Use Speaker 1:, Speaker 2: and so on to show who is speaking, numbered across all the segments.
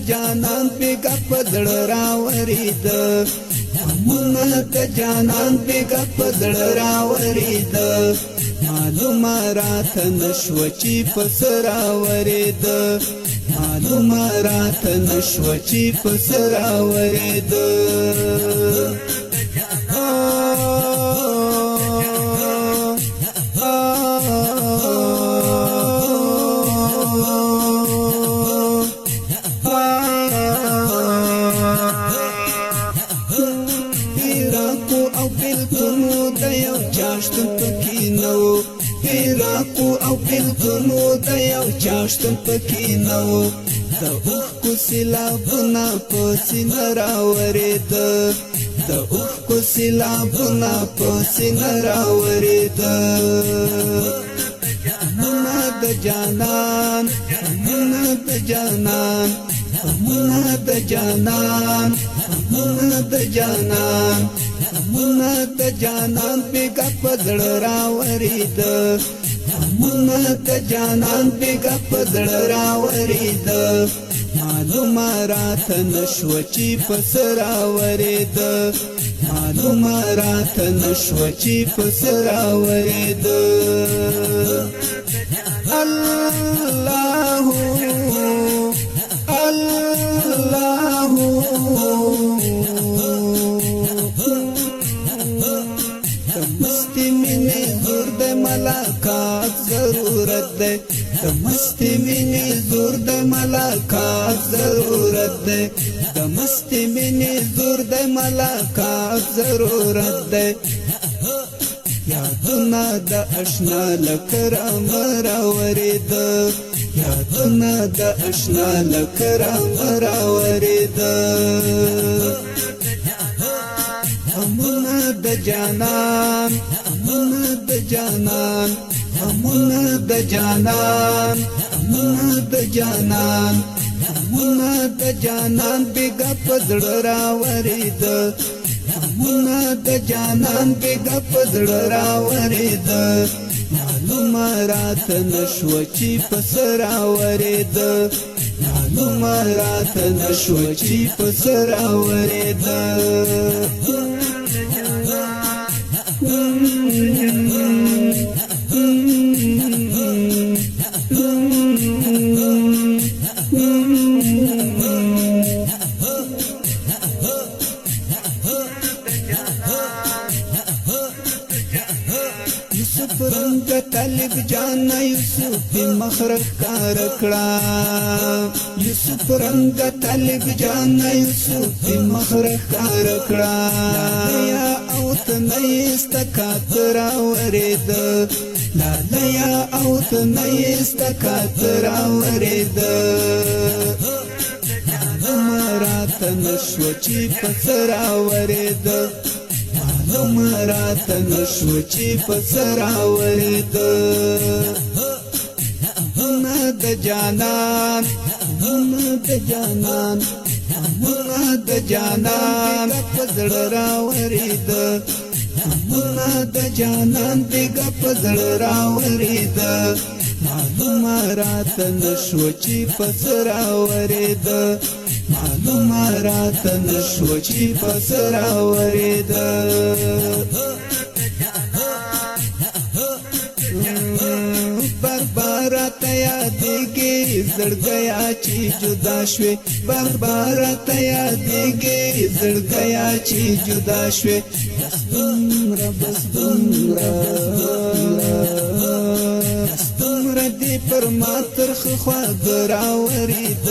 Speaker 1: جانان پیګه پدړ راورید امونت جانان پیګه پدړ راورید معلومه رات نشو چې پس راورید معلومه رات نشو چې پس راورید او بالکلو د یو چاشتن پکې نو د اوښکو سیلابونه په سینه راورېد د اوښکو سیلابونه په سینه راورېد امونه د جانان امونه د جانان امونه د جانان امونه د جانان امونه د جانان پیګه پدړ راورېد امونه د جانان پیګه پدړ راورېد معلومه رات نشو چې پس راورېد معلومه رات نشو چې پس راورېد الله الله ملاقات ضرورت ده د مستی مینې زور د ملاقات ضرورت ده د مستی مینې زور د ملاقات ضرورت ده یادونه د اشنا لکرم راورېد یادونه د اشنا لکرم راورېد امونه د جانان امونه د جانان امونه د جانان امونه د جانان امونه د جانان بیګه پدړ راورېد امونه د جانان بیګه پدړ راورېد معلومه رات نشو چې پس راورېد معلومه رات نشو چې پس راورېد یوسف رنگ طالب جان یوسف مخرج کار کړه یوسف رنگ طالب جان یوسف مخرج کار کړه یا او تنیست کاتر اورید لایا او تنیست کاتر اورید مرات نشو چې پسر اورید مرات نشو چې پسر اورید امونه د جانان امونه د جانان امونه د جانان پزړ راورید امونه د جانان بیګه پزړ راورید معلومه رات نشو چې پسر اورید معلومه رات نشو چې پسر اورید باربارا تیا دیگی زړګیا چې جدا شوي باربارا تیا دیگی زړګیا چې جدا شوي بس دومره دی پر ما ترخ خواد راورید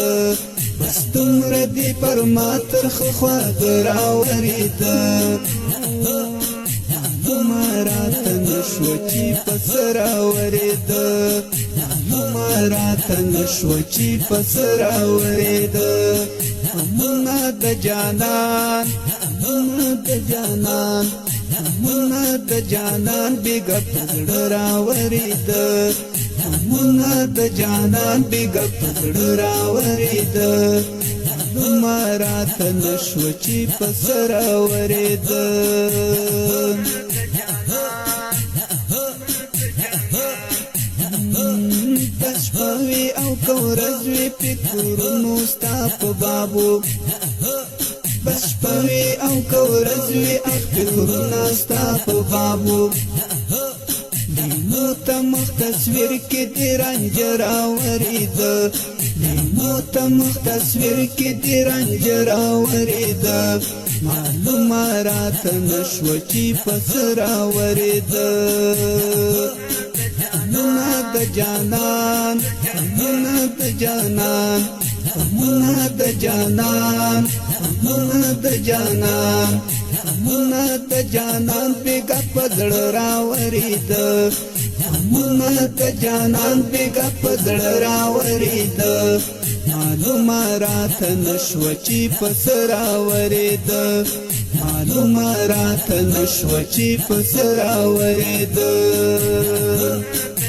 Speaker 1: بس دومره دی پر ما ترخ خواد راورید مرات نشو چې پسر اورید مرات نشو چې پسر اورید امونه د جانان غمونه د جانان غمونه د جانان بیګه پزړه راورید غمونه د جانان بیګه پزړه راورید معلومات نشو چې پسر راورید بشپوي او کورزوي فکرونو ستا په بابو بشپوي او کورزوي فکرونو ستا په بابو لیمو ته مخ تصویر کې د رنج راورید لیمو ته مخ تصویر کې د رنج راورید معلومه راته نشوه چې پسه راورید غمونه د جانان غمونه د جانان غمونه د جانان غمونه د جانان غمونه د جانان بیګه په زړه راورید غمونه د جانان بیګه په زړه راورید معلومه راته نشوه چې پسه راورید معلومه راته نشوه چې پسه راورید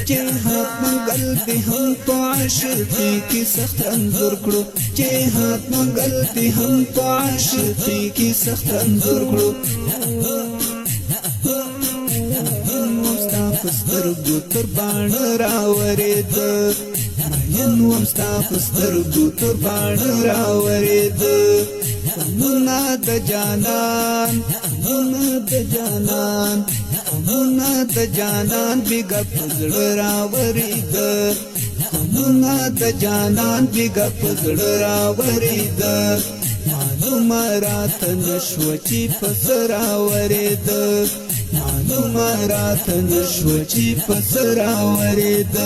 Speaker 1: چې حق منګل دې هم په عاشقۍ کې سخت انځور کړو چې حق منګل دې هم په عاشقۍ کې سخت انځور کړو ستا په سترګو تر باڼه راورید مین وم ستا په سترګو تر باڼه راورید غمونه د جانان غمونه د جانان غمونه د جانان بیګه په زړه راورید غمونه د جانان بیګه په زړه راورید معلومه راته نشوه چې پسه راورید معلومه راته نشوه چې پسه راورید